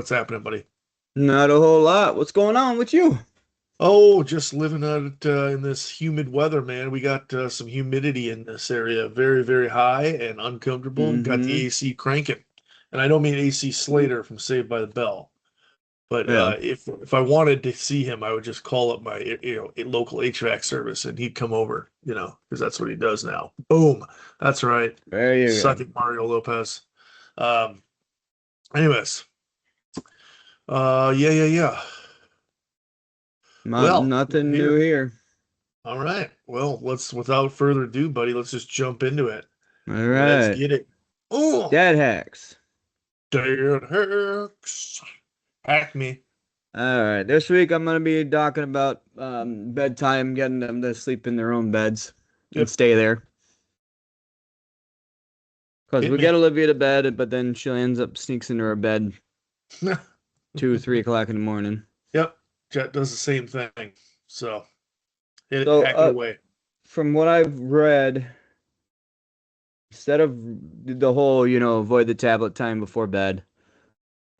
What's happening, buddy? Not a whole lot. What's going on with you? Oh, just living out in this humid weather, man. We got some humidity in this area, very, very high and uncomfortable. Got the Mm-hmm. AC cranking, and I don't mean AC Slater from Saved by the Bell, but Yeah. if I wanted to see him, I would just call up my local HVAC service, and he'd come over, because that's what he does now. Boom, that's right. There you Suck go. it, Mario Lopez. Um, anyways, yeah, yeah, yeah. Not Well, we're nothing new here. here. All right. Well, without further ado, buddy, let's just jump into it. All Let's right. get it. Oh, Dad hacks. Dad hacks. Hack me. All right. This week I'm gonna be talking about bedtime, getting them to sleep in their own beds and Yep. stay there. Because Hit we get me. Olivia to bed, but then she ends up sneaks into her bed 2, 3 o'clock in the morning. Yep. Jet does the same thing. So So hack it away. from what I've read, instead of the whole, avoid the tablet time before bed,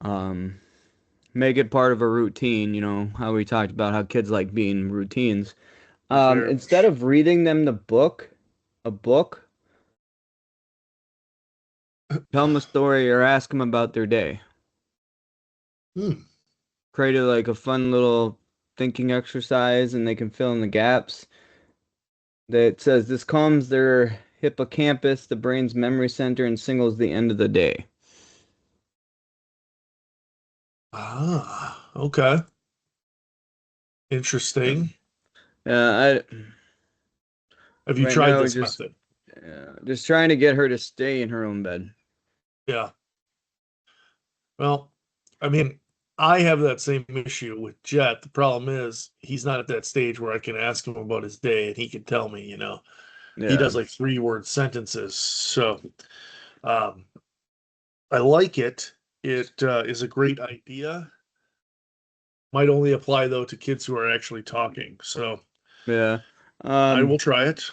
um, make it part of a routine, how we talked about how kids like being routines. Very Instead much. of reading them a book, tell them a story or ask them about their day. Hmm. Create like a fun little thinking exercise and they can fill in the gaps. That says this calms their hippocampus, the brain's memory center, and signals the end of the day. Ah, okay. Interesting. I Have you right tried now this just method? just trying to get her to stay in her own bed. Yeah. Well, I mean, I have that same issue with Jet. The problem is he's not at that stage where I can ask him about his day and he can tell me. He Yeah. does like 3-word sentences. So um, I like it. It is a great idea. Might only apply though to kids who are actually talking. So Yeah. I will Um, try it.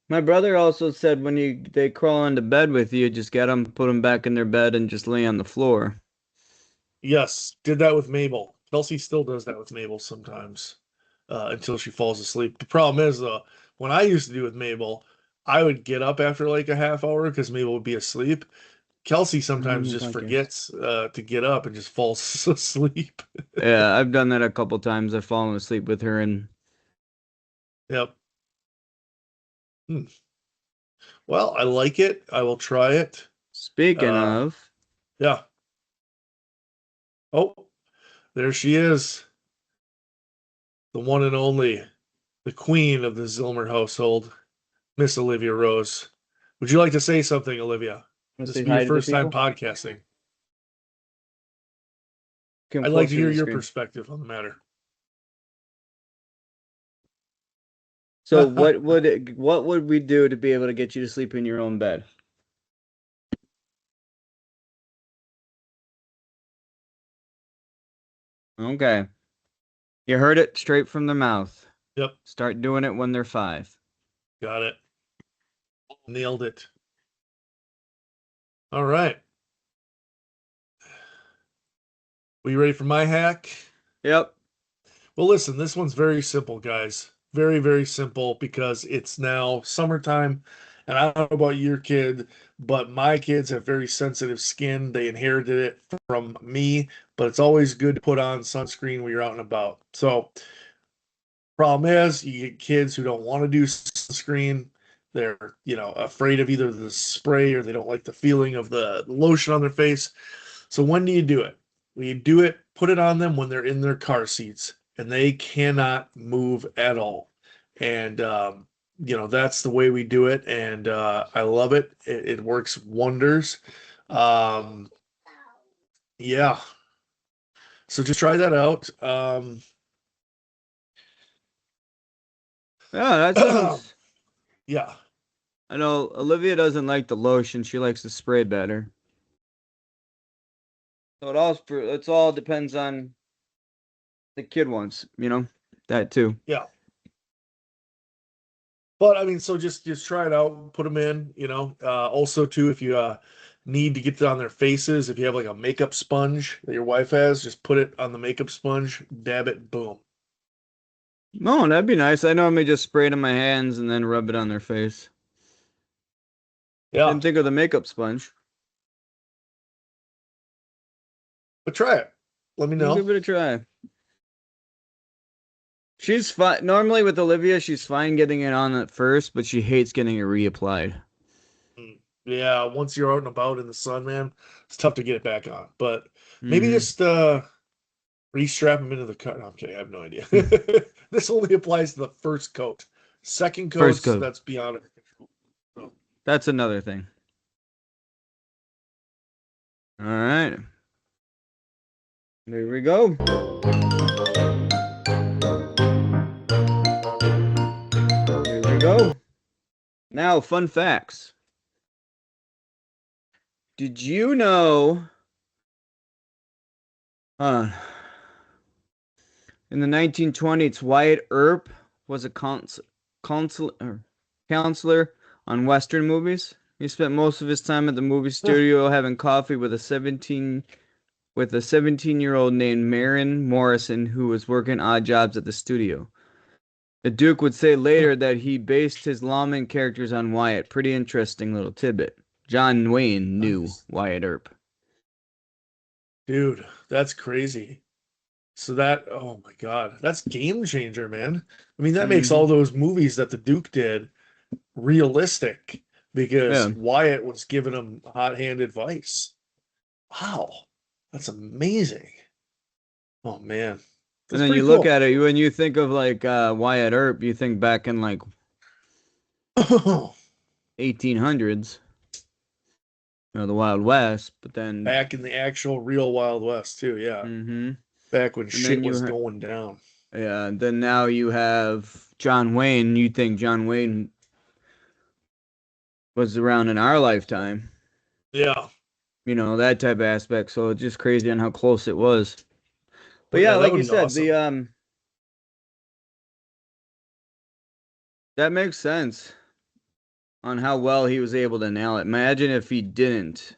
my brother also said when they crawl into bed with you, just get them, put them back in their bed, and just lay on the floor. Yes, did that with Mabel. Kelsey still does that with Mabel sometimes until she falls asleep. The problem is though, when I used to do with Mabel, I would get up after like a half hour because Mabel would be asleep. Kelsey sometimes Mm, just podcast. forgets to get up and just falls asleep. Yeah, I've done that a couple times. I've fallen asleep with her, and Yep. Hmm. Well, I like it. I will try it. speaking Uh, of, yeah. Oh, there she is, the one and only, the queen of the Zilmer household, Miss Olivia Rose. Would you like to say something, Olivia? want to This say will be your hi to the first time people? podcasting. Come I'd like to closer to hear the your screen. perspective on the matter. So, what would we do to be able to get you to sleep in your own bed? Okay, you heard it straight from their mouth. Yep, Start doing it when they're 5. got it. Nailed it. All right. We ready for my hack? Yep. Well, listen, this one's very simple, guys. Very, very simple because it's now summertime. And I don't know about your kid, but my kids have very sensitive skin. They inherited it from me, but it's always good to put on sunscreen when you're out and about. So, problem is, you get kids who don't want to do sunscreen. They're, afraid of either the spray or they don't like the feeling of the lotion on their face. So when do you do it? When you do it, put it on them when they're in their car seats and they cannot move at all. And that's the way we do it. And I love it. It works wonders. Um, yeah. So just try that out. Yeah, that sounds. Yeah. I know Olivia doesn't like the lotion. She likes the spray better. So it all depends on the kid wants, that too. Yeah. But I mean, so just try it out, put them in. Also too, if you need to get it on their faces, if you have like a makeup sponge that your wife has, just put it on the makeup sponge, dab it, boom. No, that'd be nice. I normally just spray it on my hands and then rub it on their face. Yeah, Didn't think of the makeup sponge. but try it. Let me I'll know. give it a try. She's fine. Normally with Olivia, she's fine getting it on at first, but she hates getting it reapplied. Mm. Yeah, once you're out and about in the sun, man, it's tough to get it back on. But maybe Mm-hmm. just restrap them into the car. No, I'm kidding. I have no idea. This only applies to the first coat. Second First coats, coat. that's beyond our control. So, That's another thing. All right. There we go. There we go. Now, fun facts. Did you know? Uh, in the 1920s, Wyatt Earp was a counselor, counselor on Western movies. He spent most of his time at the movie yeah, studio having coffee with a 17-year-old named Marin Morrison who was working odd jobs at the studio. The Duke would say yeah, later that he based his lawman characters on Wyatt. Pretty interesting little tidbit. John Wayne knew nice. Wyatt Earp. Dude, that's crazy. So that, oh my God, that's game changer, man. I mean, that makes Mm-hmm. all those movies that the Duke did realistic because Yeah. Wyatt was giving him hot-hand advice. Wow, that's amazing. Oh man, And that's then you pretty look cool. at it, when you think of like Wyatt Earp, you think back in like 1800s, the Wild West, but then Back in the actual real Wild West too, yeah. mm-hmm. Back when And shit then was going down. yeah, then now you have John Wayne. You think John Wayne was around in our lifetime, Yeah. that type of aspect. So it's just crazy on how close it was. But Well, yeah, yeah, that like would you be said, the awesome. that makes sense on how well he was able to nail it. Imagine if he didn't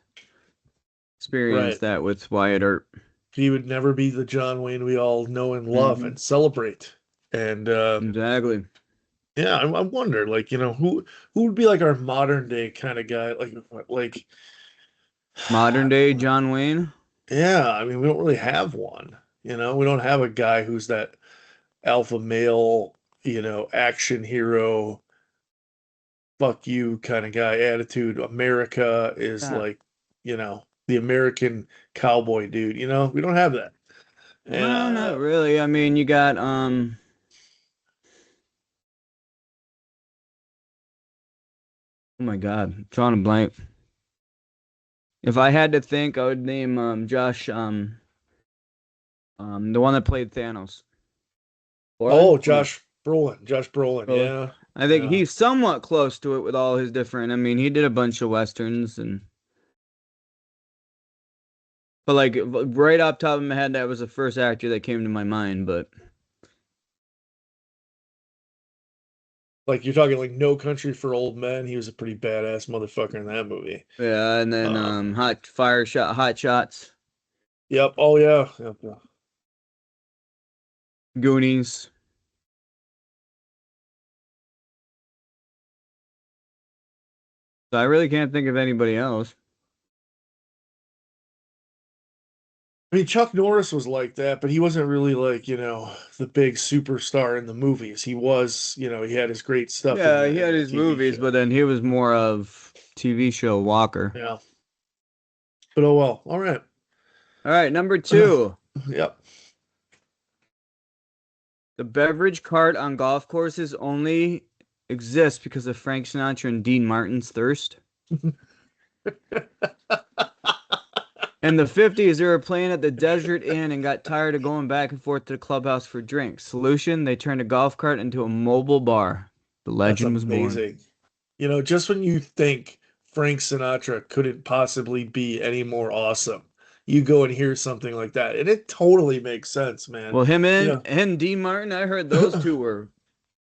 experience Right. that with Wyatt Earp. He would never be the John Wayne we all know and love Mm-hmm. and celebrate. And Exactly. yeah, I wonder, like, who would be like our modern day kind of guy, like, Modern day John Wayne. yeah, I mean, we don't really have one. We don't have a guy who's that alpha male, action hero, fuck you kind of guy attitude. America is Yeah. like, the American cowboy dude, we don't have that. And Well, not really. I mean, you got oh my God, drawing a blank. If I had to think, I would name Josh the one that played Thanos. Brolin? oh, Josh Brolin, Brolin. yeah. I think Yeah. he's somewhat close to it with all his different. I mean, he did a bunch of westerns but like right off top of my head, that was the first actor that came to my mind. But Like you're talking like No Country for Old Men. He was a pretty badass motherfucker in that movie. yeah, and then Um, Hot Shots, yep. Oh yeah. Yep, yeah. Goonies. So I really can't think of anybody else. I mean, Chuck Norris was like that, but he wasn't really like, the big superstar in the movies. He was, he had his great stuff in Yeah, the he in had the his TV movies, show. but then he was more of TV show Walker. Yeah. But oh well. All right. All right, number two. Yep. The beverage cart on golf courses only exists because of Frank Sinatra and Dean Martin's thirst. In the 50s, they were playing at the Desert Inn and got tired of going back and forth to the clubhouse for drinks. Solution, they turned a golf cart into a mobile bar. The That's legend was born. amazing. Just when you think Frank Sinatra couldn't possibly be any more awesome, you go and hear something like that, and it totally makes sense, man. Well, him You and, know, and Dean Martin, I heard those two were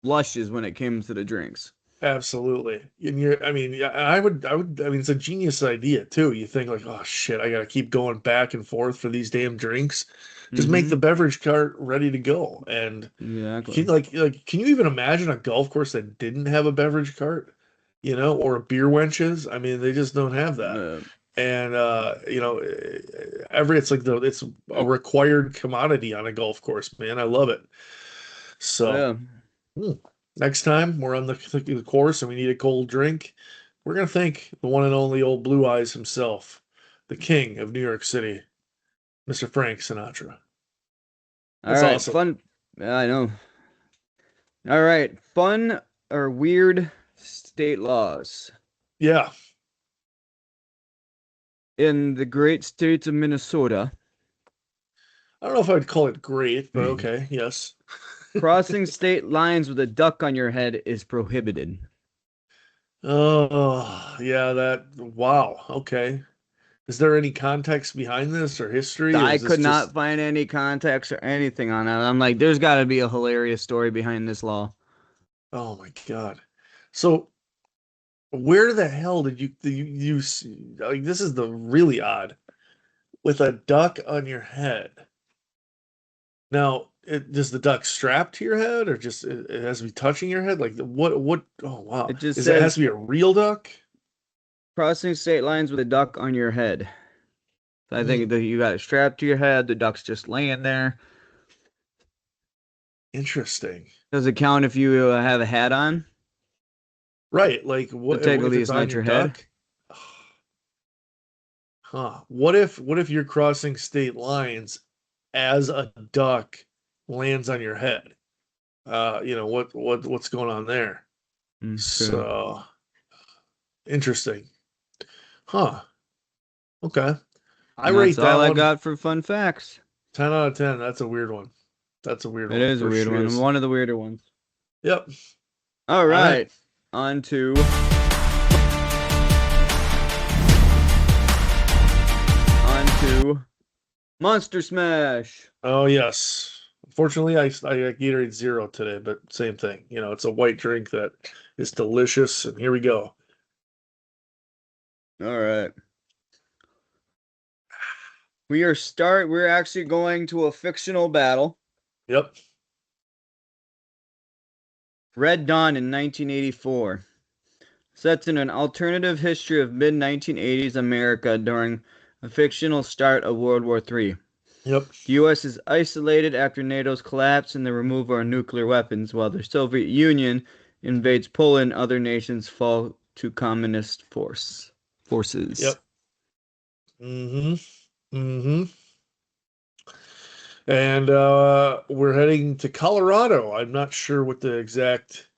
lushes when it came to the drinks. Absolutely. And you're, I mean, yeah, I mean, it's a genius idea too. You think like, oh shit, I gotta keep going back and forth for these damn drinks. Just make Mm-hmm. the beverage cart ready to go. And Exactly. can you even imagine a golf course that didn't have a beverage cart? Or a beer wenches? I mean, they just don't have that. Uh, And it's a required commodity on a golf course, man. I love it. So. yeah. Hmm. Next time we're on the course and we need a cold drink, we're gonna thank the one and only old Blue Eyes himself, the king of New York City, Mr. Frank Sinatra. All That's right. awesome. Fun. Yeah, I know. All right. Fun or weird state laws. Yeah, In the great states of Minnesota, I don't know if I'd call it great, but okay, yes. crossing state lines with a duck on your head is prohibited. Oh, yeah, wow, okay. Is there any context behind this or history, or I is this could not just, find any context or anything on that. I'm like, there's got to be a hilarious story behind this law. oh my God. So where the hell did like this is the really odd with a duck on your head. Now, does the duck strap to your head, or just it has to be touching your head? Like what? What? Oh wow! It just Is it has says to be a real duck? crossing state lines with a duck on your head. So I think Hmm, that you got it strapped to your head. The duck's just laying there. interesting. Does it count if you have a hat on Right? Like to what take at if it's least on not your your head? duck? Huh? What if you're crossing state lines as a duck lands on your head? What's going on there? Okay. So interesting. Huh? Okay. I And that's rate all that I one got for fun facts. 10 out of 10. That's a weird one. That's a weird It one is a for weird sure. one, one of the weirder ones. Yep. All All right. right, on to on to Monster Smash. Oh yes. Unfortunately, I got Gatorade Zero today, but same thing. It's a white drink that is delicious. And here we go. All right. We're actually going to a fictional battle. Yep. Red Dawn in 1984 sets in an alternative history of mid-1980s America during a fictional start of World War III. Yep. The US is isolated after NATO's collapse and the removal of nuclear weapons, while the Soviet Union invades Poland, other nations fall to communist forces. Yep. Mm-hmm. Mm-hmm. And we're heading to Colorado. I'm not sure what the exact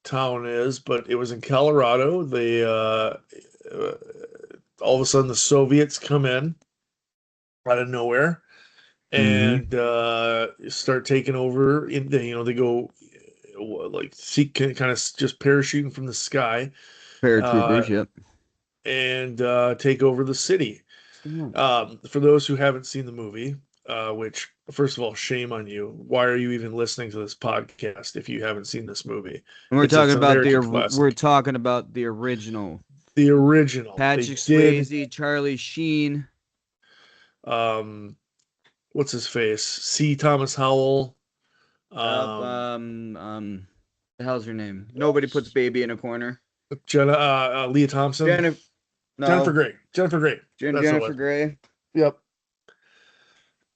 town is, but it was in Colorado. Uh, all of a sudden the Soviets come in out of nowhere Mm-hmm. and start taking over. They go like seek kind of just parachuting from the sky uh, Paratroopers, yep. and take over the city. And For those who haven't seen the movie, which first of all, shame on you. Why are you even listening to this podcast if you haven't seen this movie? It's an American we're classic. talking about the original. The original. They Patrick did. Swayze, Charlie Sheen. Um, what's his face? C. Thomas Howell. Up, Um, the hell's her name? Nobody puts baby in a corner. Leah Thompson. Jennifer, Jennifer no, Grey. Jennifer Grey. That's what it Jennifer was. Grey. Yep.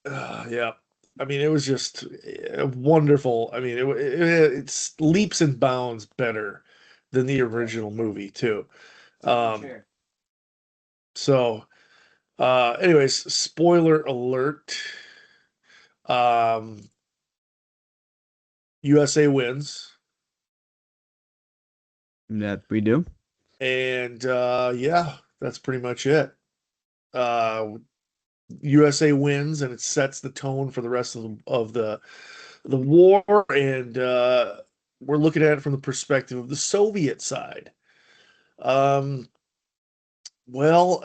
Yeah. I mean, it was just wonderful. I mean, it's leaps and bounds better than the original movie too. Sit in the Um, chair. so, anyways, spoiler alert. Um, USA wins, That we do. and yeah, that's pretty much it. Uh, USA wins, and it sets the tone for the rest of the war, and we're looking at it from the perspective of the Soviet side. Um, well,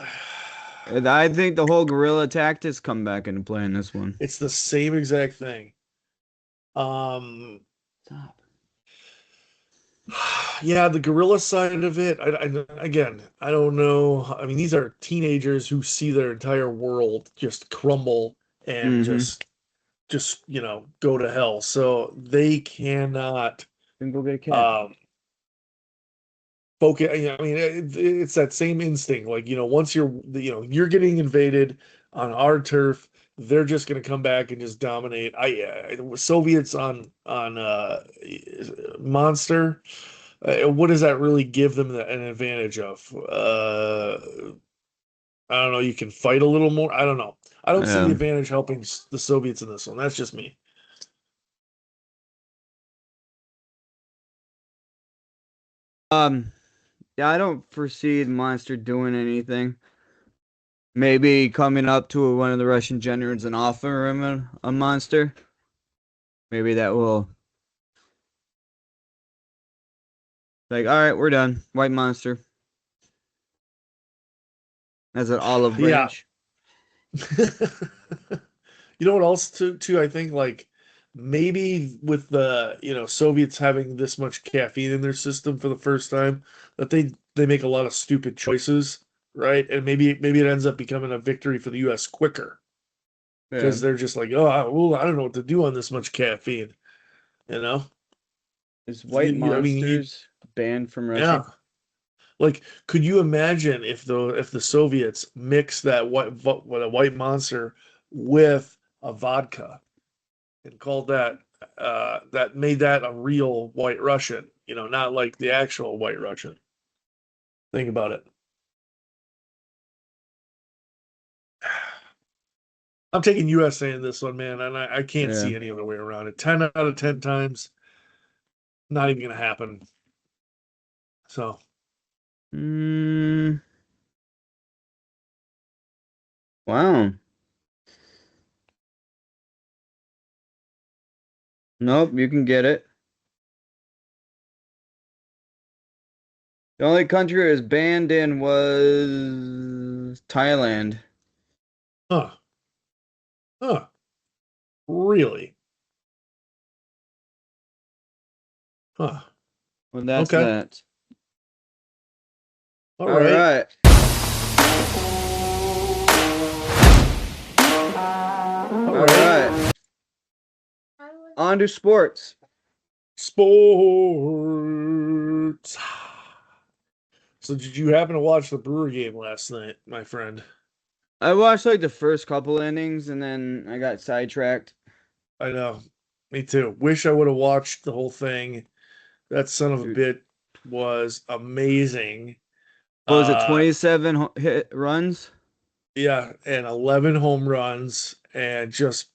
And I think the whole guerrilla tactics come back into play in this one. it's the same exact thing. Um, Stop. Yeah, the gorilla side of it. Again, I don't know. I mean, these are teenagers who see their entire world just crumble and Mm-hmm. just go to hell. So they cannot Then go get a cat. um focus. I mean, it's that same instinct. Like, once you're getting invaded on our turf, they're just going to come back and just dominate. Soviets on Monster. What does that really give them an advantage of? I don't know. You can fight a little more. I don't know. I don't see the Yeah. advantage helping the Soviets in this one. That's just me. Um, yeah, I don't foresee the monster doing anything. Maybe coming up to one of the Russian generals and offer him a monster. Maybe that will like, all right, we're done. White monster as an olive Yeah. branch. You know what else too I think like maybe with the Soviets having this much caffeine in their system for the first time that they make a lot of stupid choices, right? And maybe it ends up becoming a victory for the US quicker Yeah. because they're just like, "Oh, I don't know what to do on this much caffeine," you know? Is white I mean, monsters banned from Russia? yeah. Like, could you imagine if the Soviets mix that what a white monster with a vodka and called that made that a real White Russian, not like the actual White Russian. Think about it. I'm taking USA in this one, man, and I can't Yeah. see any other way around it. 10 out of 10 times, not even gonna happen. So Mm, wow. Nope, you can get it. The only country it was banned in was Thailand. huh, huh, really? Huh. Well, that's Okay. that. All All right. right. All All right. right. On to sports. Sports. So did you happen to watch the Brewer game last night, my friend? I watched like the first couple innings and then I got sidetracked. I know. Me too. Wish I would have watched the whole thing. That son of a Dude, bit was amazing. what was it, Uh 27 hit runs? yeah, and 11 home runs and just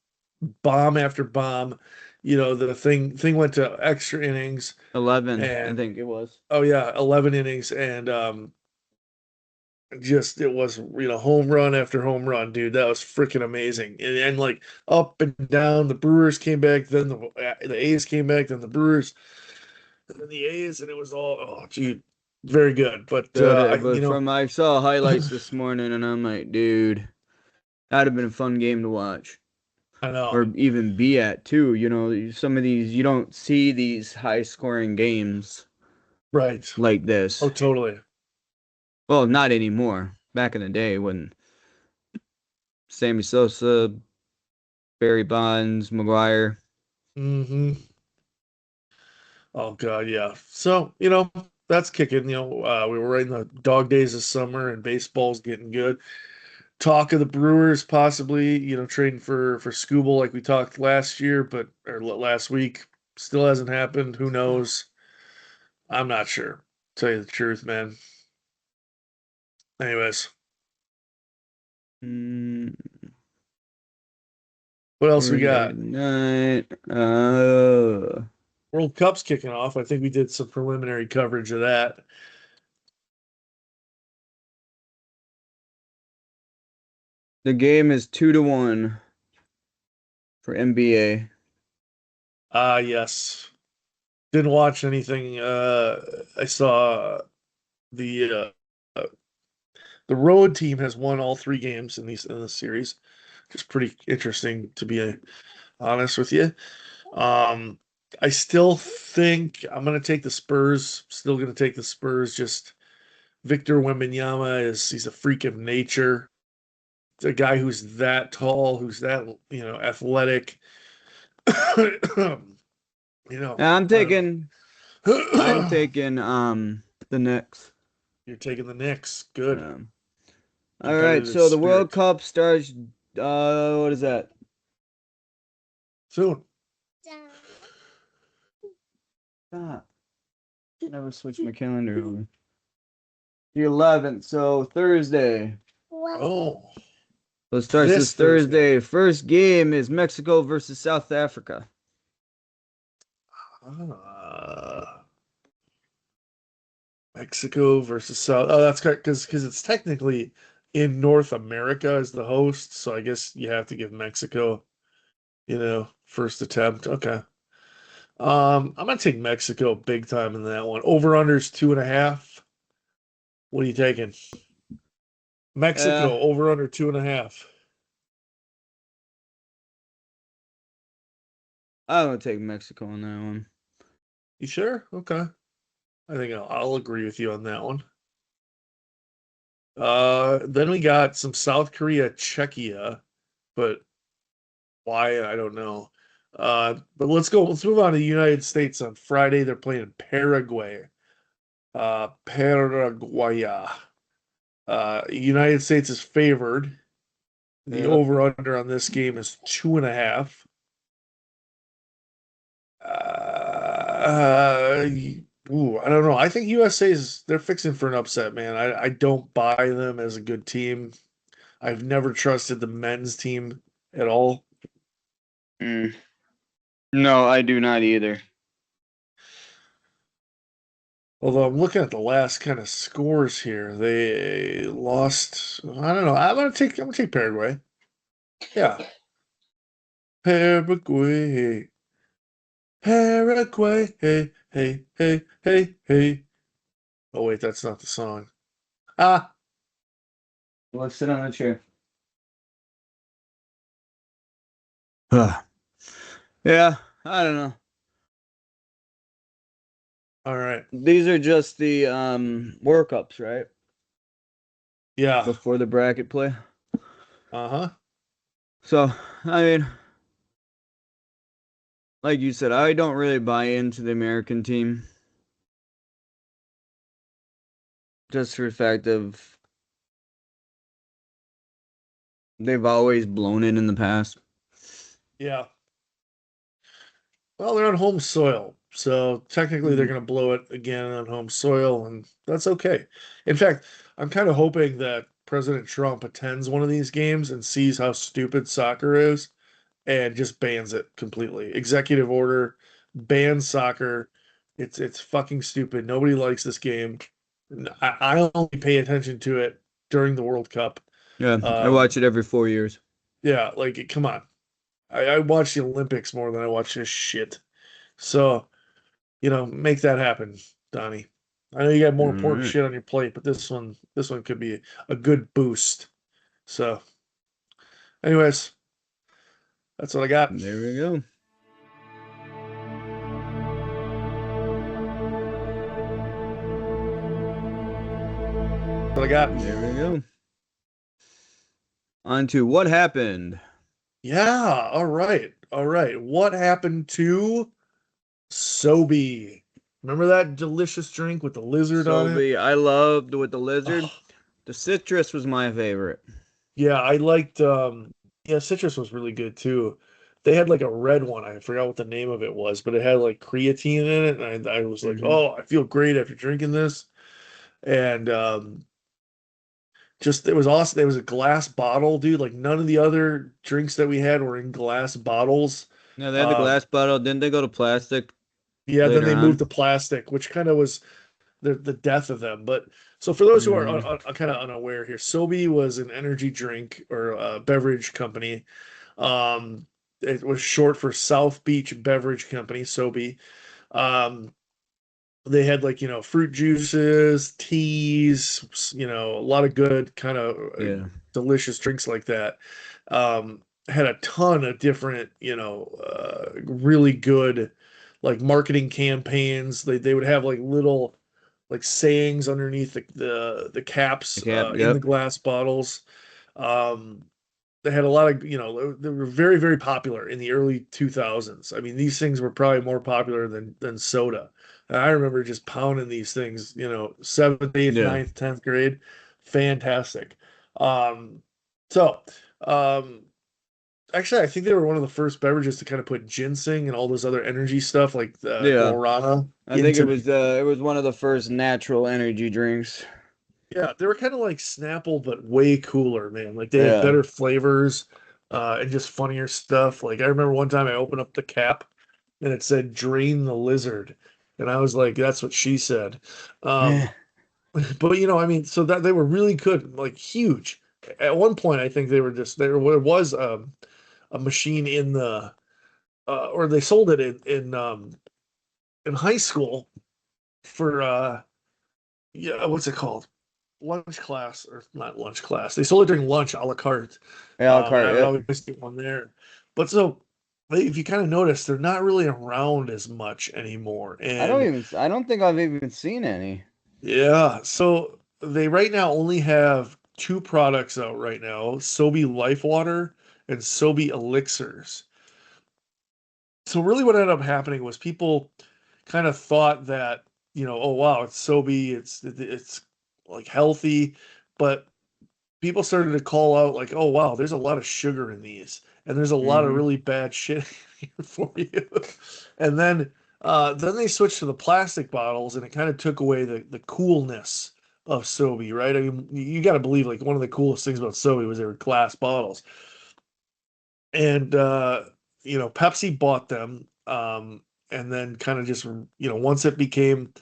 bomb after bomb. The thing went to extra innings 11, I and think it was. oh yeah, 11 innings and just it was home run after home run, dude. That was freaking amazing. And like up and down, the Brewers came back, then the A's came back, then the Brewers, and then the A's, and it was all oh, gee, very good. But But from I saw highlights this morning and I'm like, dude, that'd have been a fun game to watch. I know, Or even be at too. You know, some of these you don't see these high scoring games right? like Oh, this. totally. Well, not anymore. Back in the day when Sammy Sosa, Barry Bonds, McGuire. Hmm. Oh God, yeah. So that's kicking. We were right in the dog days of summer, and baseball's getting good. Talk of the Brewers possibly, trading for Scooble like we talked last year, but or last week. Still hasn't happened. Who knows? I'm not sure. Tell you the truth, man. Anyways, Mm, what else we Thursday got? night. World Cup's kicking off. I think we did some preliminary coverage of that. The game is 2-1 for NBA. Ah, yes. Didn't watch anything. I saw the the road team has won all three games in this series. Just pretty interesting to be honest with you. Um, I still think I'm gonna take the Spurs. Still gonna take the Spurs. Just Victor Wembanyama he's a freak of nature. A guy who's that tall, who's that athletic. You know, I'm I don't taking I'm know. taking the Knicks. You're taking the Knicks. Good. Um, all right, Competitive so the World spirit. Cup starts what is that? Soon. Ah, never switch my calendar over. The 11th, so Thursday. Oh, So it starts this this Thursday. Thursday. First game is Mexico versus South Africa. Uh, Mexico versus South. Oh, that's correct because it's technically in North America as the host, so I guess you have to give Mexico, first attempt. Okay. I'm gonna take Mexico big time in that one. Over unders 2.5. What are you taking? Uh, Mexico over under 2.5. I'm gonna take Mexico on that one. You sure? Okay. I think I'll agree with you on that one. Then we got some South Korea, Czechia, but why I don't know. But let's go. Let's move on to the United States on Friday. They're playing Paraguay. Paraguay. United States is favored. The Yep. over under on this game is 2.5. Uh, I don't know. I think USA they're fixing for an upset, man. I don't buy them as a good team. I've never trusted the men's team at all. Mm. No, I do not either. Although I'm looking at the last kind of scores here, they lost. I don't know. I'm gonna take Paraguay. Yeah, Paraguay, Paraguay. Hey, hey, hey, hey, hey. Oh wait, that's not the song. Ah, Let's sit on the chair. Huh. Yeah, I don't know. all right. These are just the World Cups, right? Yeah. Before the bracket play. Uh-huh. So, I mean, like you said, I don't really buy into the American team just for the fact of they've always blown it in the past. Yeah. Well, they're on home soil, so technically they're Mhm. going to blow it again on home soil, and that's okay. In fact, I'm kind of hoping that President Trump attends one of these games and sees how stupid soccer is and just bans it completely. Executive order, ban soccer. It's fucking stupid. Nobody likes this game. I only pay attention to it during the World Cup. Yeah, I Um, watch it every 4 years. yeah, like come on. I watch the Olympics more than I watch this shit. So, make that happen, Donnie. I know you got All more important right, shit on your plate, but this one could be a good boost. So, anyways, that's what I got. That's there we go. what I got. There we go. On to what happened. Yeah, all right. All right. What happened to Sobe? Remember that delicious drink with the lizard on it? I loved with the lizard. Oh, The citrus was my favorite. yeah, I liked yeah, citrus was really good too. They had like a red one. I forgot what the name of it was, but it had like creatine in it, and I was like, Hmm. "Oh, I feel great after drinking this." And just it was awesome. It was a glass bottle, dude. Like none of the other drinks that we had were in glass bottles. Yeah, they had the Um, glass bottle. Didn't they go to plastic yeah, then later they moved on? to plastic, which kind of was the death of them. But so for those who are Hmm. kind of unaware here, Sobe was an energy drink or a beverage company. Um, it was short for South Beach Beverage Company, Sobe. Um, they had like fruit juices, teas, a lot of good kind of Yeah. delicious drinks like that. Had a ton of different really good like marketing campaigns. They would have like little like sayings underneath the The caps cap. in the Yep. glass bottles. Um, they had a lot of, they were very, very popular in the early 2000s. I mean, these things were probably more popular than soda. And I remember just pounding these things, seventh, eighth, Yeah. ninth, 10th grade. Fantastic. Um, so, um, actually, I think they were one of the first beverages to kind of put ginseng and all those other energy stuff like the Yeah. guarana I think into. it was one of the first natural energy drinks. Yeah, they were kind of like Snapple, but way cooler, man. Like they had Yeah. better flavors, and just funnier stuff. Like I remember one time I opened up the cap and it said "Drain the lizard," and I was like, "That's what she said." Um, but I mean, so that they were really good, like huge. At one point, I think they were just there. Was a machine in the, or they sold it in high school for yeah, what's it called? Lunch class, or not lunch class. They sold it during lunch a la carte. A la And carte. I would Yep. always get one there. But so if you kind of notice, they're not really around as much anymore. And I don't think I've even seen any. yeah, so they right now only have two products out right now, Sobe Life Water and Sobe Elixirs. So really what ended up happening was people kind of thought that, oh wow, it's Sobe, it's like healthy, but people started to call out like, "Oh wow, there's a lot of sugar in these, and there's a lot of Hmm. really bad shit here for you." And then they switched to the plastic bottles, and it kind of took away the coolness of Sobe, right? I mean, you got to believe like one of the coolest things about Sobe was they were glass bottles, and Pepsi bought them, and then kind of just once it became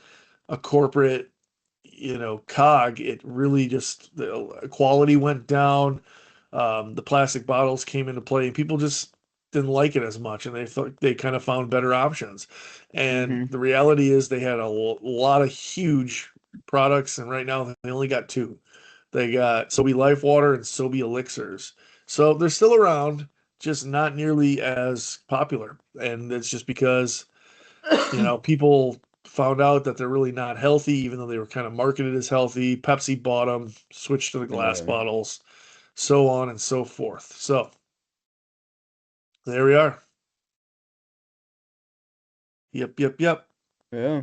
a corporate cog, it really just the quality went down. The plastic bottles came into play, and people just didn't like it as much, and they thought they kind of found better options. And Hmm. the reality is, they had a lot of huge products, and right now they only got two. They got Sobe Life Water and Sobe Elixirs. So they're still around, just not nearly as popular. And it's just because people found out that they're really not healthy, even though they were kind of marketed as healthy. Pepsi bought them, switched to the glass Yeah. bottles, so on and so forth. So there we are. Yep, yep, yep. Yeah.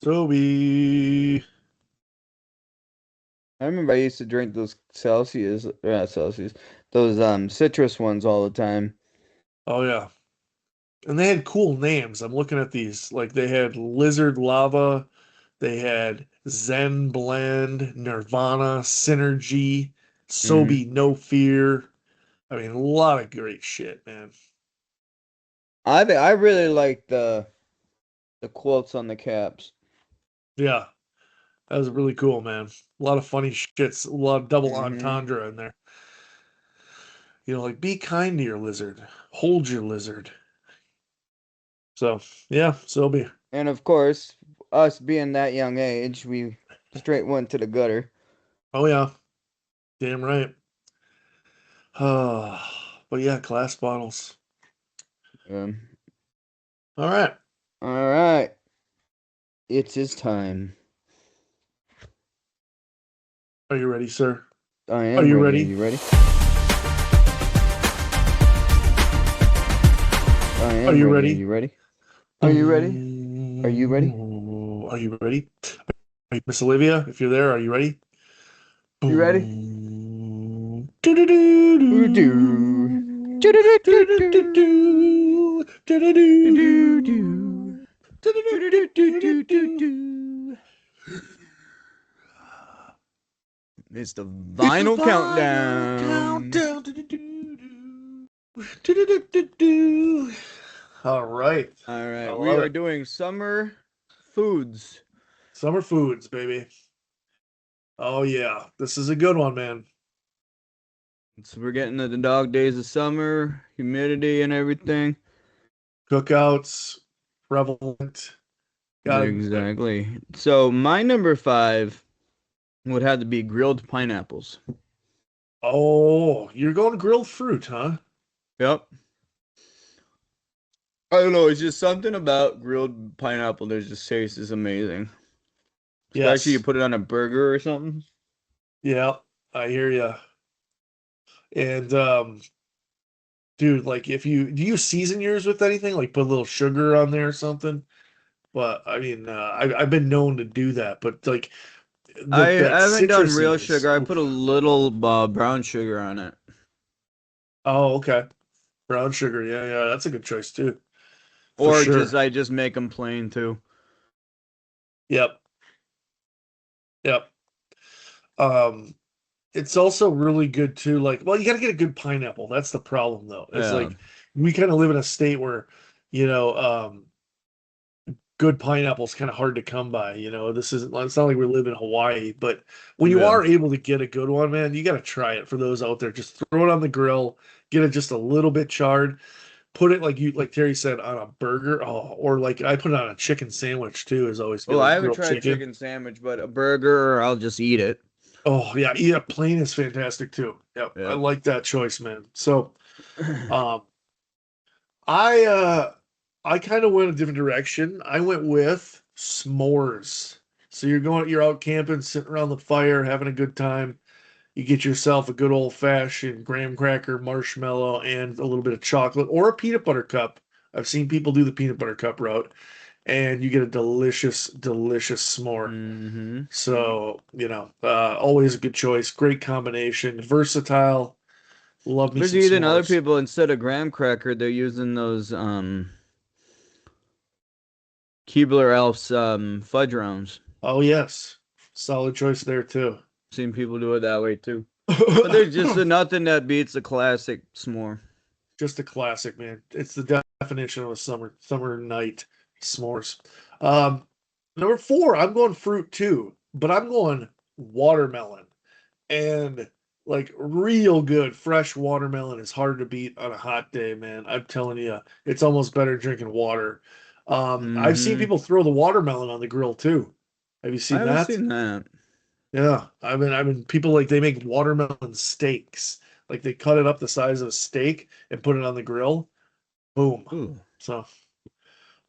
Toby. I remember I used to drink those Celsius, or not Celsius, those citrus ones all the time. Oh yeah. And they had cool names. I'm looking at these. Like they had Lizard Lava, they had Zen Blend, Nirvana, Synergy, Hmm. Sobe No Fear. I mean, a lot of great shit, man. I really like the quotes on the caps. Yeah. That was really cool, man. A lot of funny shits, a lot of double Hmm. entendre in there. Like be kind to your lizard, hold your lizard. So yeah, so be. And of course, us being that young age, we straight went to the gutter. Oh yeah, damn right. But yeah, glass bottles. Um, All right, all right, it's his time. are you ready, sir? I Are am you ready. Are ready? you ready? I Are am you ready. Are ready? you ready? Are you ready? Are you ready? Boom. Are you ready? Miss Olivia, if you're there, are you ready? You ready? Boom. Do do do Do-do-do-do. do do Do-do-do-do. do do Do-do-do-do. do do do do do do Do-do-do-do-do-do. do. It's the It's the final final countdown. countdown. Do-do-do-do. Do-do-do-do-do. All right. All I right, we love are it. doing summer foods. Summer foods, baby. Oh yeah. This is a good one, man. So we're getting to the dog days of summer, humidity and everything. Cookouts, prevalent. Gotta be good. Exactly. So my number five would have to be grilled pineapples. Oh, you're going grilled fruit, huh? Yep. I don't know. It's just something about grilled pineapple that just tastes amazing. Especially you Yes. put it on a burger or something. Yeah, I hear you. And dude, like if you do you season yours with anything? Like put a little sugar on there or something? But I mean, I've been known to do that, but like I that haven't done real citrusy is sugar. I put a oof. little brown sugar on it. Oh, okay. Brown sugar. Yeah, yeah, that's a good choice too, for Or just sure. I just make them plain too. Yep, yep. Um, it's also really good too. Like, well, you got to get a good pineapple. That's the problem, though. Is Yeah. like we kind of live in a state where, you know, good pineapple's kind of hard to come by. This isn't. It's not like we live in Hawaii, but when you Yeah. are able to get a good one, man, you got to try it. For those out there, just throw it on the grill, get it just a little bit charred, put it like Terry said on a burger. Oh, or like I put it on a chicken sandwich too. Is always Oh, good, I like haven't grilled tried chicken. chicken sandwich, but a burger, I'll just eat it. Oh yeah, eat it plain is fantastic too. Yep, I Yeah. like that choice, man. So, um, I I kind of went a different direction. I went with s'mores. So you're out camping, sitting around the fire, having a good time. You get yourself a good old fashioned graham cracker, marshmallow, and a little bit of chocolate or a peanut butter cup. I've seen people do the peanut butter cup route, and you get a delicious, delicious s'more. Hmm. So, always a good choice. Great combination, versatile. Love me There's some even other s'mores. people instead of graham cracker, they're using those Keebler Elf's fudge rounds. Oh, yes. Solid choice there, too. Seen people do it that way too. But there's just nothing that beats a classic s'more. Just a classic, man. It's the definition of a summer night s'mores. Um, Number four, I'm going fruit too, but I'm going watermelon. And like real good fresh watermelon is hard to beat on a hot day, man. I'm telling you, it's almost better drinking water. I've seen Hmm. people throw the watermelon on the grill too. Have you I seen haven't that? seen that. Yeah, I mean, people like they make watermelon steaks. Like they cut it up the size of a steak and put it on the grill. Boom. Ooh. So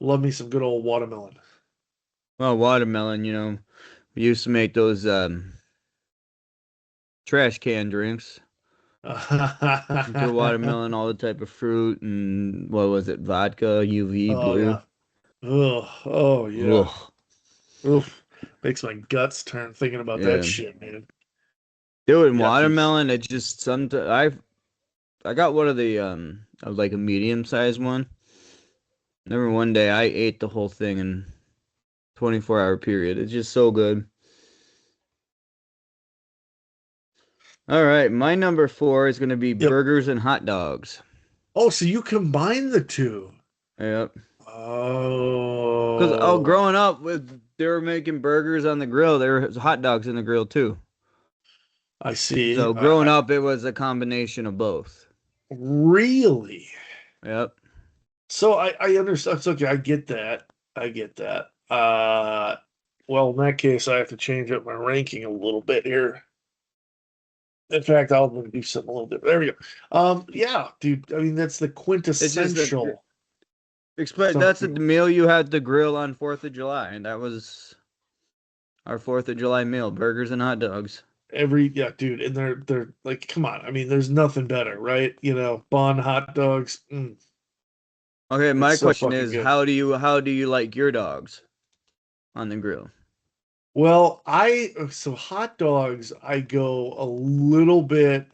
love me some good old watermelon. Well, watermelon, we used to make those trash can drinks. You throw watermelon, all the type of fruit, and what was it? Vodka, UV, Oh blue. yeah. Ugh. Oh yeah. Ugh. Oof. Makes my guts turn thinking about that Yeah. shit, man. Dude, Yucky. watermelon, it just I got one of the of like a medium sized one. Remember one day I ate the whole thing in 24-hour period. It's just so good. All right, my number four is gonna be Yep. burgers and hot dogs. Oh, so you combine the two. Yep. Because Oh, growing up with they were making burgers on the grill, there was hot dogs in the grill too. I see. So growing up, it was a combination of both. Really? Yep. So I understand. It's okay. I get that. I get that. Well, in that case, I have to change up my ranking a little bit here. In fact, I'll do something a little different. There we go. Yeah, dude. I mean, that's the It's just that quintessential expect summer that's the meal. meal you had to grill on 4th of July, and that was our 4th of July meal, burgers and hot dogs. Yeah, dude, and they're like, come on. I mean, there's nothing better, right? Bun hot dogs. Okay, It's my so question fucking is good. how do you like your dogs on the grill? Well, so hot dogs, I go a little bit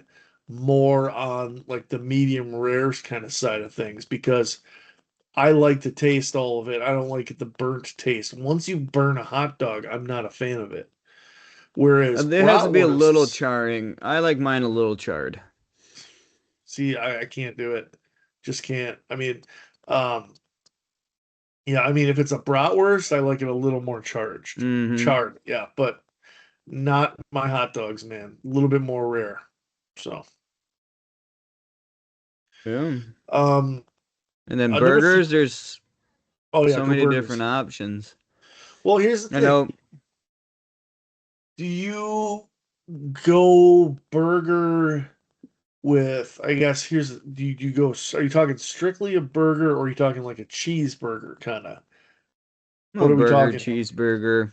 more on like the medium rares kind of side of things because I like to taste all of it. I don't like the burnt taste. Once you burn a hot dog, I'm not a fan of it. Whereas There has to be a little bratwursts, charring. I like mine a little charred. see, I can't do it. Just can't. I mean, um, yeah, I mean, if it's a bratwurst, I like it a little more charged. Mm-hmm. Charred, yeah, but not my hot dogs, man. A little bit more rare. So, Yeah. um, And then number three. burgers, there's Oh yeah, so go many different burgers. options. Well, here's the I thing. know Do you go burger? with, I guess, here's, do you go, are you talking strictly a burger or are you talking like a cheeseburger kind of? No What are we burger, talking? cheeseburger.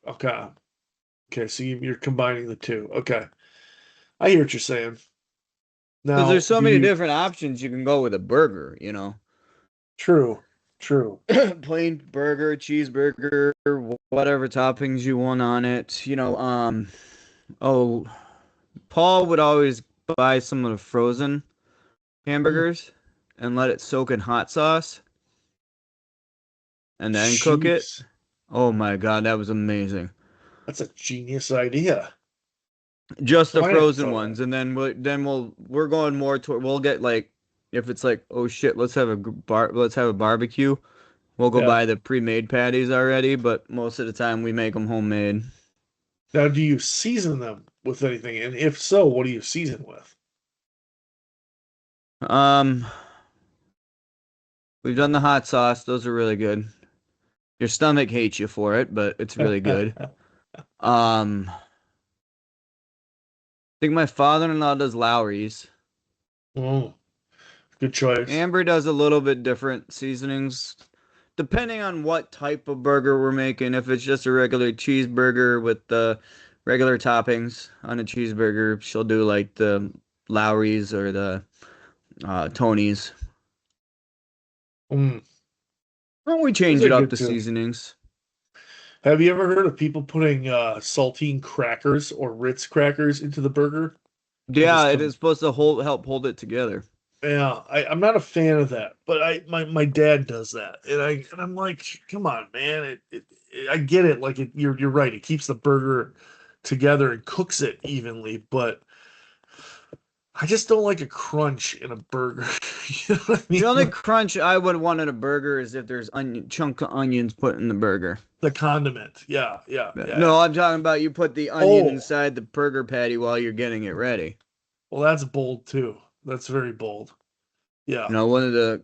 Okay. Okay, so you're combining the two. Okay. I hear what you're saying. Because Now, there's so do many you, different options you can go with a burger, you know. true, true. Plain burger, cheeseburger, whatever toppings you want on it. Oh, Paul would always buy some of the frozen Mm, hamburgers and let it soak in hot sauce and then cook it. jeez. Oh my God, that was amazing. That's a genius idea. Just the I never frozen thought of that. ones, and we're going more toward we'll get like if it's like oh shit, let's have a barbecue. We'll go Yeah. buy the pre-made patties already, but most of the time we make them homemade. Now, do you season them with anything? And if so, what do you season with? Um, we've done the hot sauce; those are really good. Your stomach hates you for it, but it's really good. I think my father-in-law does Lowry's. Mm, good choice. Amber does a little bit different seasonings, depending on what type of burger we're making. If it's just a regular cheeseburger with the regular toppings on a cheeseburger, she'll do like the Lowry's or the Tony's. Mm, Well, we those change are it up good the too. seasonings. Have you ever heard of people putting saltine crackers or Ritz crackers into the burger and Yeah, just it is supposed to help hold it together. yeah, I'm not a fan of that, but my dad does that, and I'm like, come on, man, I get it, like you're right, it keeps the burger together and cooks it evenly, but I just don't like a crunch in a burger. You know what I The mean? only Like crunch I would want in a burger is if there's chunk of onions put in the burger. the condiment. Yeah, yeah, yeah, No, yeah. I'm talking about you put the onion Oh, inside the burger patty while you're getting it ready. well, that's bold too. That's very bold. Yeah, One of the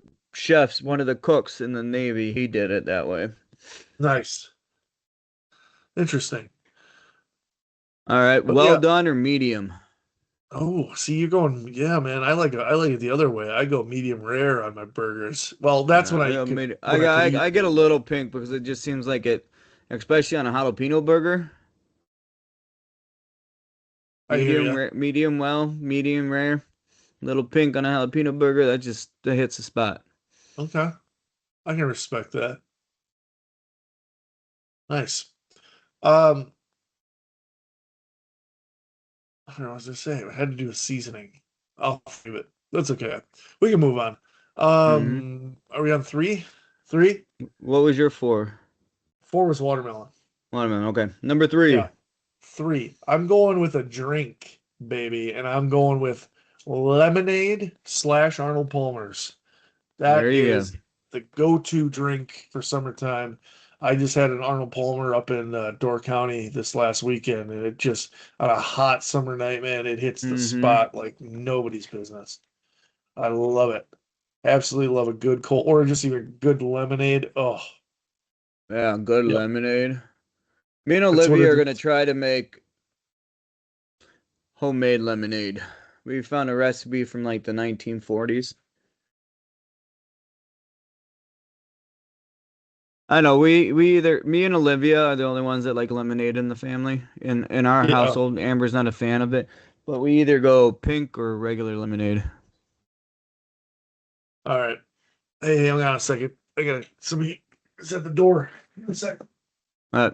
one of the cooks in the Navy, he did it that way. nice, interesting. All right, But well yeah. done or medium? Oh, see, you're going, yeah, man. I like it the other way. I go medium rare on my burgers. Well, that's when I could eat I get a them, but little pink because it just seems like it, especially on a jalapeno burger. I hear you. Medium rare. Little pink on a jalapeno burger, that hits the spot. Okay, I can respect that. Nice. Um, I don't know what I was gonna say. I had to do a seasoning. I'll leave it. That's okay. We can move on. Hmm. Are we on three? Three? What was your four? Four was watermelon. Watermelon. Okay. Number three. Yeah. Three. I'm going with a drink, baby, and I'm going with lemonade slash Arnold Palmer's. There That you go. is the go-to drink for summertime. I just had an Arnold Palmer up in Door County this last weekend, and it just on a hot summer night, man, it hits the Hmm. spot like nobody's business. I love it. Absolutely love a good cold or just even good lemonade. Oh, Yeah, good yep. lemonade. Me and That's what Olivia it are gonna is. try to make homemade lemonade. We found a recipe from like the 1940s. I know we either me and Olivia are the only ones that like lemonade in the family. In our Yeah. household, Amber's not a fan of it, but we either go pink or regular lemonade. All right. Hey, hang on a second. I got somebody is at the door. Give me a second. Uh,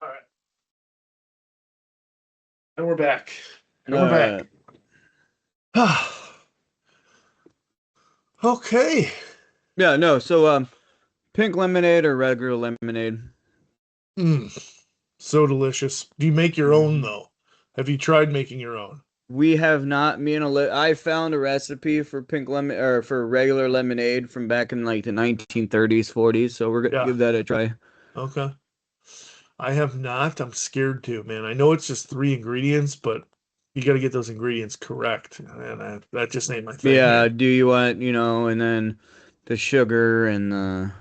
All right. And we're back. And we're uh, back. Okay. yeah, no. So pink lemonade or regular lemonade? Mm, so delicious. Do you make your own Hmm. though? Have you tried making your own? We have not. I found a recipe for pink lemon or for regular lemonade from back in like the 1930s, 40s. So we're gonna Yeah. give that a try. Okay. I have not. I'm scared to, man. I know it's just three ingredients, but you got to get those ingredients correct, and that just ain't my thing, Yeah. man. Do you want, and then the sugar and the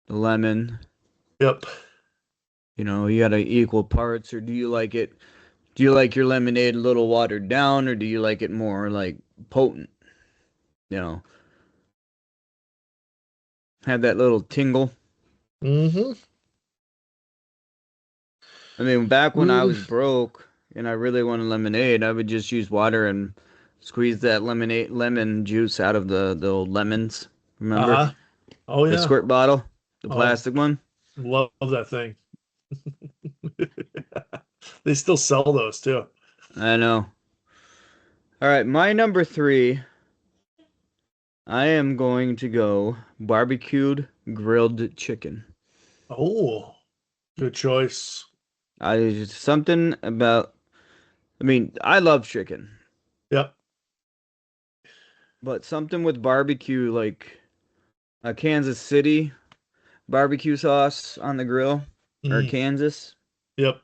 lemon. Yep. You got to equal parts, or do you like it? Do you like your lemonade a little watered down, or do you like it more like potent? You know, have that little tingle. Mm-hmm. I mean, back when I Ooh. was broke and I really wanted lemonade, I would just use water and squeeze that lemon juice out of the old lemons. Remember Uh-huh. Oh the yeah. squirt bottle, the Oh, plastic one? love that thing. They still sell those too. I know. All right, my number three. I am going to go barbecued grilled chicken. Oh, good choice. I just something about. I mean, I love chicken, Yep. but something with barbecue, like a Kansas City barbecue sauce on the grill, or Mm, Kansas. yep.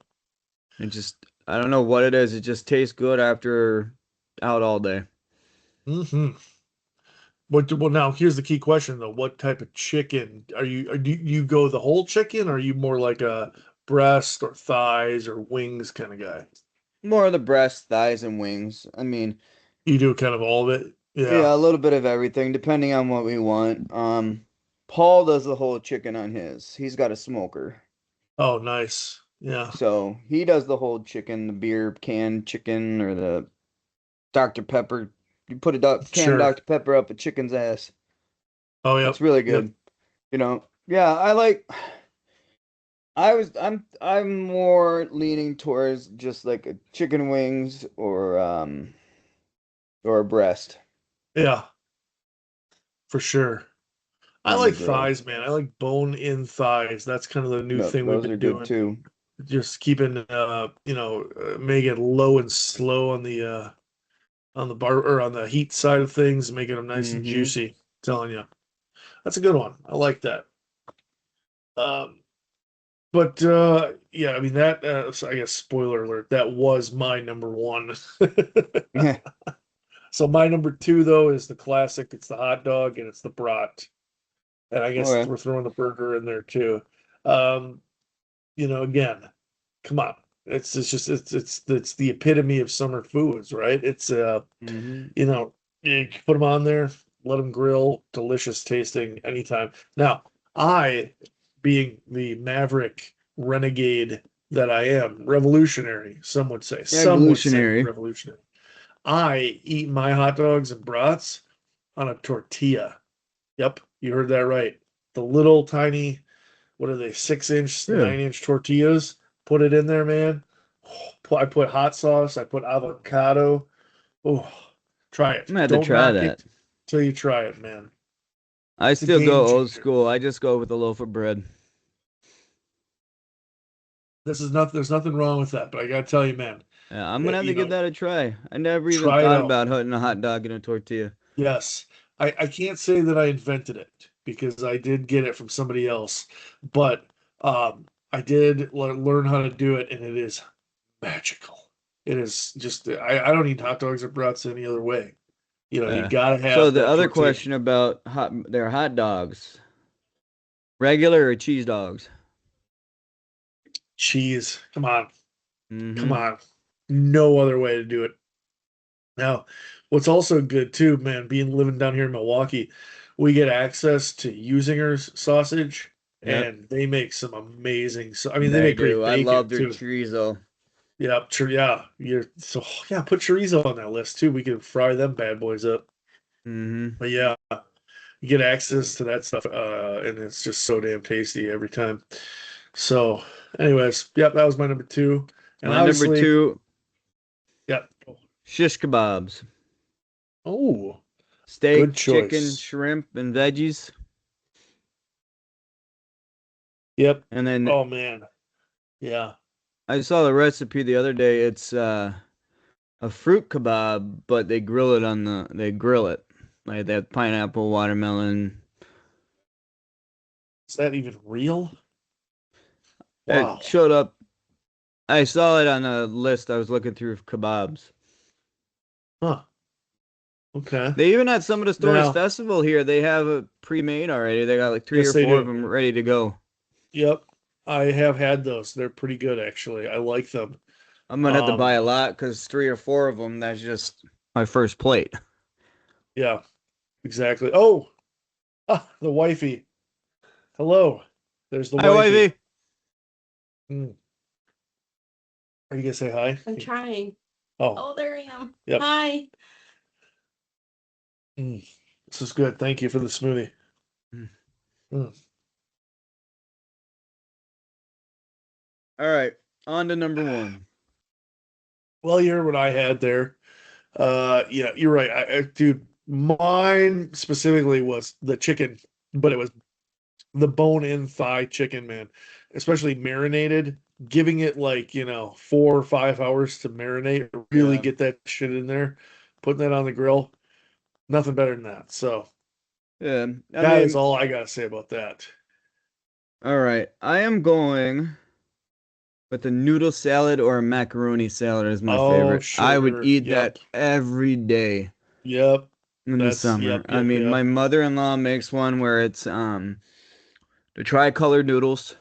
It just, I don't know what it is. It just tastes good after out all day. Mm-hmm. Well, now here's the key question though. What type of chicken are you? Do you go the whole chicken? Or are you more like a breast or thighs or wings kind of guy? More of the breast, thighs, and wings. I mean, You do kind of all of it. Yeah. yeah, a little bit of everything, depending on what we want. Paul does the whole chicken on his. He's got a smoker. Oh, nice. Yeah. So he does the whole chicken, the beer can chicken or the Dr. Pepper. You put a can of Sure. Dr. Pepper up a chicken's ass. Oh, It's yep. really Yep. good. Yeah, I'm more leaning towards just like a chicken wings or a breast Yeah, for sure. I on the like grill. thighs, man. I like bone-in thighs. That's kind of the new No, thing we've those been are good doing. too. Just keeping, make it low and slow on the bar or on the heat side of things, making them nice and Mm-hmm. juicy. Telling you, that's a good one. I like that. Um, but yeah, I mean that. So I guess spoiler alert. That was my number one. Yeah. So my number two though is the classic. It's the hot dog and it's the brat. And I guess Okay. we're throwing the burger in there too. Um, again, come on. It's the epitome of summer foods, right? It's Mm-hmm. you know, you put them on there, let them grill, delicious tasting anytime. Now, I, being the maverick renegade that I am, revolutionary, some would say Evolutionary. revolutionary. I eat my hot dogs and brats on a tortilla. Yep, you heard that right. The little tiny, what are they, 6 inch, Really? 9 inch tortillas. Put it in there, man. I put hot sauce. I put avocado. Oh, try it. I'm gonna have to Don't try knock that. it till you try it, man. I It's a still game go old changer. school. I just go with a loaf of bread. This is not. There's nothing wrong with that, but I gotta tell you, man. Yeah, I'm gonna have to give that a try. I never even Try it thought out. about putting a hot dog in a tortilla. Yes, I can't say that I invented it because I did get it from somebody else, but I did learn how to do it, and it is magical. It is just. I don't eat hot dogs or brats any other way. You Yeah. gotta So have the that other tortilla. question about their hot dogs, regular or cheese dogs? Cheese. Come on. Come Mm-hmm. on. No other way to do it. Now, what's also good too, man, being living down here in Milwaukee, we get access to Usinger's sausage, Yep. and they make some amazing. So, I mean, they They make do. great I love bacon their too. chorizo. Yeah, yeah. Yeah. Put chorizo on that list too. We can fry them bad boys up. Mm-hmm. But yeah, you get access to that stuff, and it's just so damn tasty every time. So, anyways, yep, that was my number two, and My number obviously, two, yep. shish kebabs. Oh, good Steak, chicken, choice. shrimp, and veggies. Yep. And then Oh man. Yeah. I saw the recipe the other day. It's a fruit kebab, but they grill it. Like they have pineapple, watermelon. Is that even real? It Wow. showed up. I saw it on a list I was looking through of kebabs. Huh. Okay. They even at some of the stores Now, festival here, they have it pre-made already. They got like three yes, or they four of do. them ready to go. Yep. I have had those. They're pretty good, actually. I like them. I'm gonna have to buy Um, a lot because three or four of them, that's just my first plate. yeah, exactly. Oh, the wifey. Hello. There's the Hi, wifey. wifey. Mm. Are you gonna say hi? I'm trying. Oh, Oh, there I am. yep. Hi. Mm. This is good. Thank you for the smoothie. Mm. Mm. All right, on to number one. Well, you heard what I had there. Yeah, you're right. Dude, mine specifically was the chicken, but it was the bone-in thigh chicken, man. Especially marinated, giving it like, 4 or 5 hours to marinate, really Yeah, get that shit in there, putting that on the grill. Nothing better than that. So yeah. I that is mean, all I gotta say about that. all right. I am going with the noodle salad or a macaroni salad is my Oh, favorite. I would sugar. eat Yep. that every day Yep. in the That's summer. yep, I yep, mean, yep. my mother-in-law makes one where it's the tricolor noodles,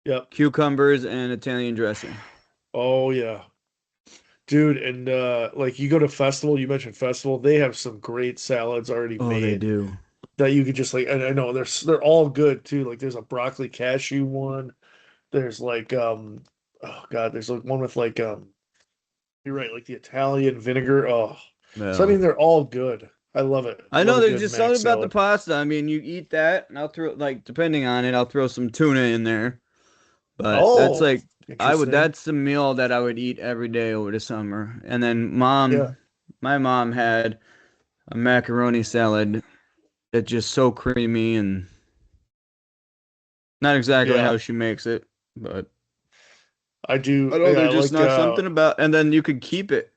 Yep. cucumbers, and Italian dressing. Oh yeah. Dude, and like you go to festival, you mentioned festival, they have some great salads already Oh, they made do. that you could just like, and I know they're all good too. Like there's a broccoli cashew one. There's like oh God, there's like one with like you're right, like the Italian vinegar. Oh. So I Yeah. mean they're all good. I love it. I Love know a there's good just mac something about the salad. pasta. I mean, you eat that, and I'll throw like depending on it, I'll throw some tuna in there. But that's Oh, like interesting. that's the meal that I would eat every day over the summer. And then Yeah. my mom had a macaroni salad that's just so creamy and not exactly Yeah. how she makes it, but I I do. know Yeah, I there's just like not something about, and then you could keep it.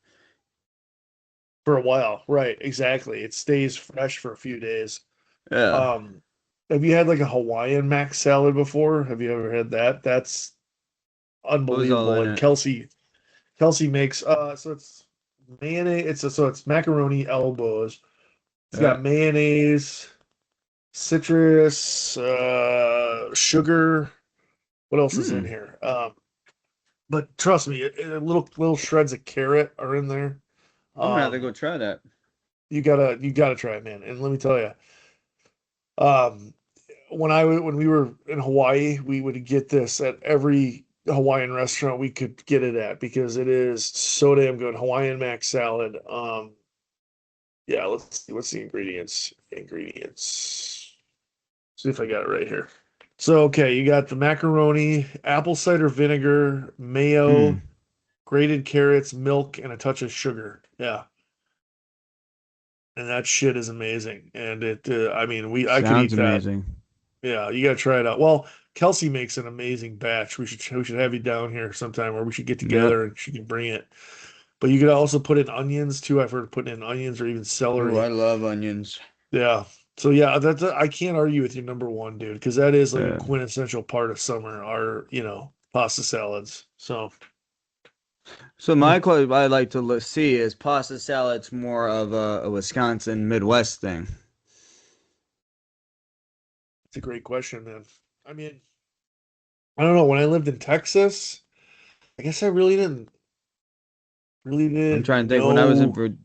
for a while. Right, exactly. It stays fresh for a few days. Yeah. Um, have you had like a Hawaiian mac salad before? Have you ever had that? That's What was all unbelievable. in And it? Kelsey makes so it's mayonnaise, it's macaroni elbows. It's Yeah. got mayonnaise, citrus, sugar. What else is in Hmm. here? But trust me, little shreds of carrot are in there. I'm gonna have to go Um, try that. you gotta try it, man. And let me tell you, um, when we were in Hawaii, we would get this at every Hawaiian restaurant we could get it at because it is so damn good. Hawaiian mac salad. Yeah, let's see what's the ingredients. Ingredients. See if I got it right here. So okay, you got the macaroni, apple cider vinegar, mayo, Hmm. grated carrots, milk, and a touch of sugar. Yeah, and that shit is amazing. And I mean, I could Sounds eat that. amazing. Yeah, you gotta try it out. Well, Kelsey makes an amazing batch. We should have you down here sometime, or we should get Yep. together and she can bring it. But you could also put in onions too. I've heard putting in onions or even Ooh, I celery. love onions. Yeah. So yeah, I can't argue with your number one, dude, because that is like a Yeah. quintessential part of summer, our, pasta salads. So So mm, my question I'd like to see is pasta salad's more of a Wisconsin Midwest thing. it's a great question, man. I mean, I don't know. When I lived in Texas, I guess I really I'm trying didn't to think when I was know. when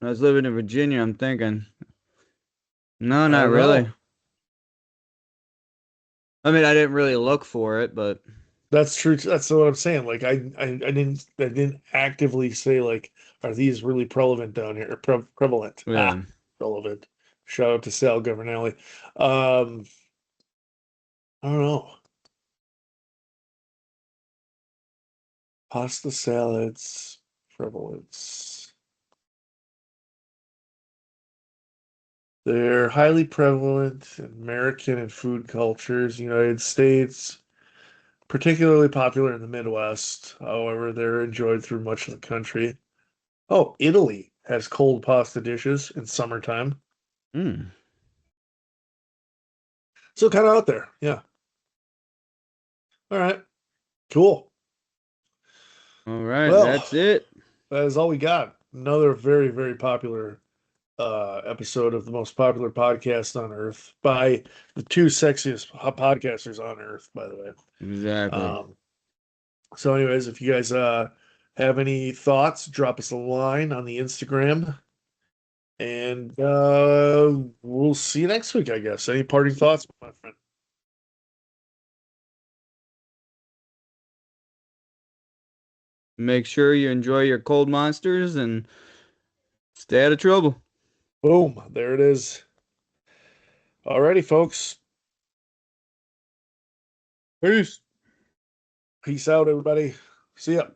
I was living in Virginia, I'm thinking, no, I not don't really. know. I mean, I didn't really look for it, but That's true. That's what I'm saying. Like I didn't actively say like, are these really prevalent down here? Or prevalent. yeah. Relevant. Shout out to Sal Governale. Um, I don't know. Pasta salads, prevalence. They're highly prevalent in American and food cultures, United States. particularly popular in the Midwest. However, they're enjoyed through much of the country. Oh, Italy has cold pasta dishes in summertime. Mm. So kind of out there. Yeah. All right. Cool. All right, Well, that's it. that is all we got. Another very, very popular episode of the most popular podcast on earth by the two sexiest podcasters on earth, by the way. Exactly. Um, so, anyways, if you guys have any thoughts, drop us a line on the Instagram, and we'll see you next week, I guess. Any parting thoughts, my friend? Make sure you enjoy your cold monsters and stay out of trouble. Boom, there it is. Alrighty, folks. Peace. Peace out, everybody. See ya.